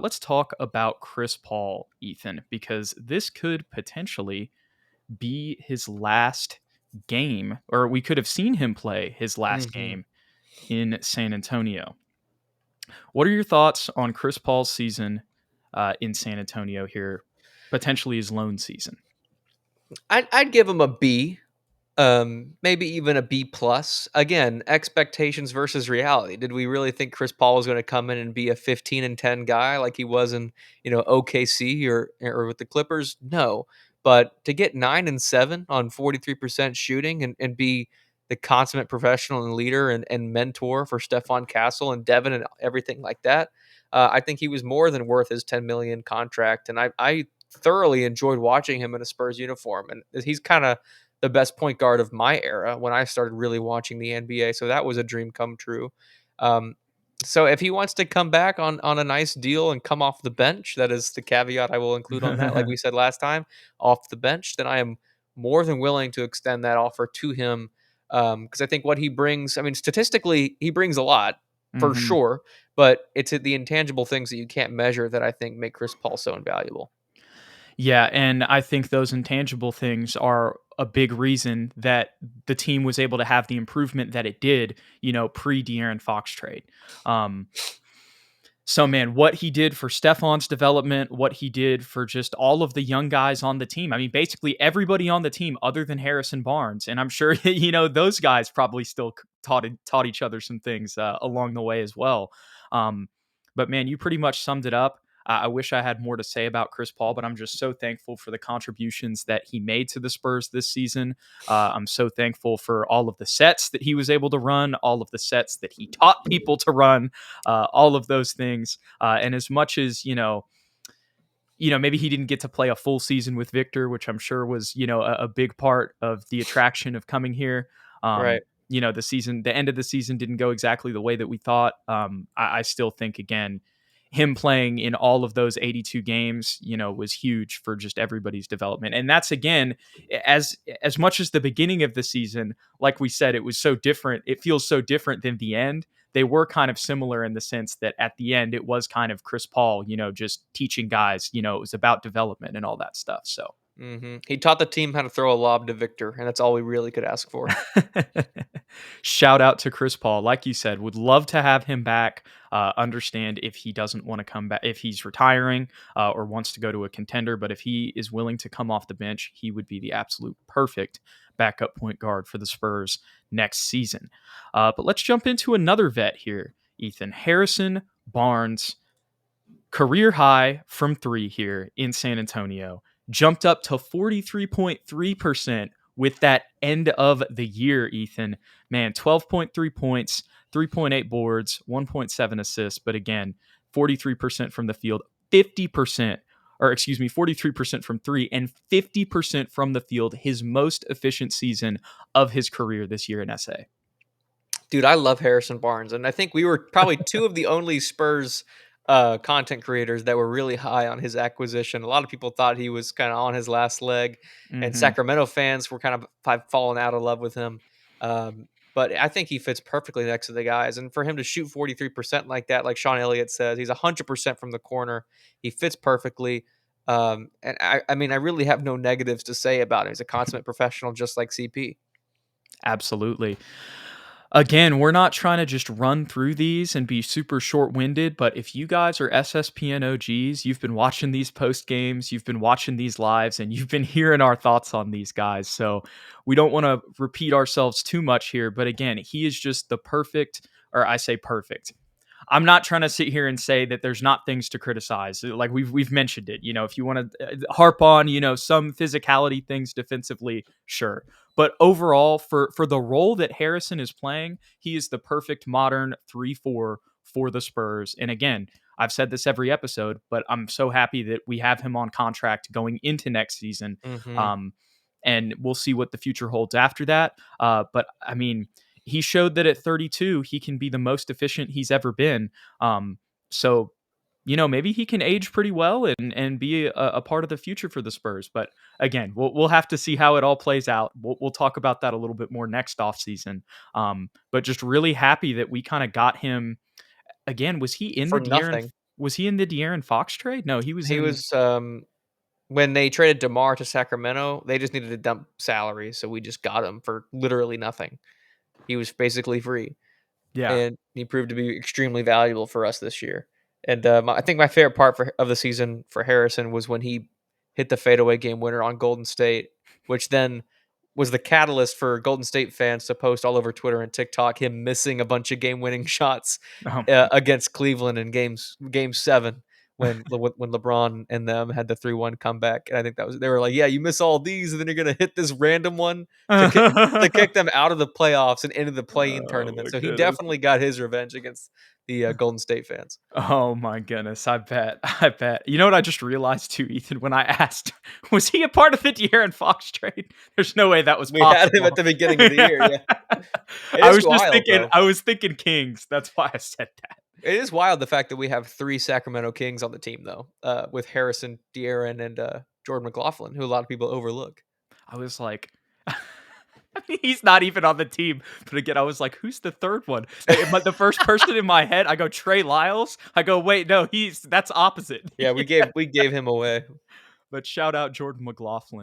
Let's talk about Chris Paul, Ethan, because this could potentially be his last game, or we could have seen him play his last Hmm. game in San Antonio. What are your thoughts on Chris Paul's season in San Antonio here, potentially his lone season? I'd give him a B, maybe even a B plus. Again, expectations versus reality. Did we really think Chris Paul was going to come in and be a 15-10 guy like he was in OKC or with the Clippers? No, but to get 9-7 on 43% shooting and be the consummate professional and leader and mentor for Stephon Castle and Devin and everything like that, I think he was more than worth his 10 million contract, and I thoroughly enjoyed watching him in a Spurs uniform, and he's kind of the best point guard of my era when I started really watching the NBA. So that was a dream come true. Um, so if he wants to come back on a nice deal and come off the bench, that is the caveat I will include on that. Like we said last time, off the bench, then I am more than willing to extend that offer to him, because I think what he brings. I mean, statistically, he brings a lot for Hmm. sure, but it's the intangible things that you can't measure that I think make Chris Paul so invaluable. Yeah, and I think those intangible things are a big reason that the team was able to have the improvement that it did, pre De'Aaron Fox trade. Um, so, man, what he did for Stephon's development, what he did for just all of the young guys on the team. I mean, basically everybody on the team other than Harrison Barnes. And I'm sure, those guys probably still taught each other some things along the way as well. Um, but, man, you pretty much summed it up. I wish I had more to say about Chris Paul, but I'm just so thankful for the contributions that he made to the Spurs this season. I'm so thankful for all of the sets that he was able to run, all of the sets that he taught people to run, all of those things. And as much as, maybe he didn't get to play a full season with Victor, which I'm sure was, a big part of the attraction of coming here. Right. The end of the season didn't go exactly the way that we thought. I still think, again, him playing in all of those 82 games, was huge for just everybody's development. And that's, again, as much as the beginning of the season, like we said, it was so different. It feels so different than the end. They were kind of similar in the sense that at the end it was kind of Chris Paul, just teaching guys, it was about development and all that stuff. So He taught the team how to throw a lob to Victor, and that's all we really could ask for. shout out to Chris Paul. Like you said, would love to have him back. Understand if he doesn't want to come back, if he's retiring or wants to go to a contender. But if he is willing to come off the bench, he would be the absolute perfect backup point guard for the Spurs next season. But let's jump into another vet here, Ethan. Harrison Barnes, career high from three here in San Antonio, jumped up to 43.3% with that end of the year, Ethan. Man, 12.3 points, 3.8 boards, 1.7 assists. But again, 43% from the field, 50%, or excuse me, 43% from three, and 50% from the field. His most efficient season of his career this year in SA. Dude, I love Harrison Barnes, and I think we were probably two of the only Spurs content creators that were really high on his acquisition. A lot of people thought he was kind of on his last leg, and Mm-hmm. Sacramento fans were kind of fallen out of love with him. But I think he fits perfectly next to the guys, and for him to shoot 43% like that, like Sean Elliott says, he's 100% from the corner. He fits perfectly. And I mean, I really have no negatives to say about him. He's a consummate professional, just like CP. Absolutely. Again, we're not trying to just run through these and be super short-winded, but if you guys are SSPN OGs, you've been watching these post games, you've been watching these lives, and you've been hearing our thoughts on these guys. So we don't want to repeat ourselves too much here, but again, he is just the perfect, or I say perfect. I'm not trying to sit here and say that there's not things to criticize. Like we've mentioned it. If you want to harp on, some physicality things defensively, sure. But overall, for the role that Harrison is playing, he is the perfect modern 3-4 for the Spurs. And again, I've said this every episode, but I'm so happy that we have him on contract going into next season. Hmm. Um, and we'll see what the future holds after that. But I mean, he showed that at 32 he can be the most efficient he's ever been. So maybe he can age pretty well and be a part of the future for the Spurs. But again, we'll have to see how it all plays out. We'll talk about that a little bit more next offseason. But just really happy that we kind of got him again. Was he in For the De'Aaron? nothing. Was he in the De'Aaron Fox trade? No, he was He in. was when they traded DeMar to Sacramento, they just needed to dump salary, so we just got him for literally nothing. He was basically free, Yeah. and he proved to be extremely valuable for us this year. And I think my favorite part of the season for Harrison was when he hit the fadeaway game winner on Golden State, which then was the catalyst for Golden State fans to post all over Twitter and TikTok him missing a bunch of game-winning shots Oh against Cleveland in game 7 when LeBron and them had the 3-1 comeback. And I think that was they were like, "Yeah, you miss all these and then you're going to hit this random one to my. kick them out of the playoffs and into the play-in Oh tournament." my So he goodness. definitely got his revenge against the Golden State fans. Oh my goodness. I bet. I bet. You know what I just realized too, Ethan, when I asked, was he a part of the De'Aaron Fox trade? There's no way that was We had him at possible. the beginning of the year, yeah. It I is was just wild thinking, though. I was thinking Kings. That's why I said that. It is wild the fact that we have 3 Sacramento Kings on the team though, with Harrison, De'Aaron, and Jordan McLaughlin, who a lot of people overlook. I was like, I mean, he's not even on the team. But again, I was like, who's the third one? The first person in my head, I go Trey Lyles. I go, wait, no, that's opposite. Yeah, Yeah. we gave him away. But shout out Jordan McLaughlin.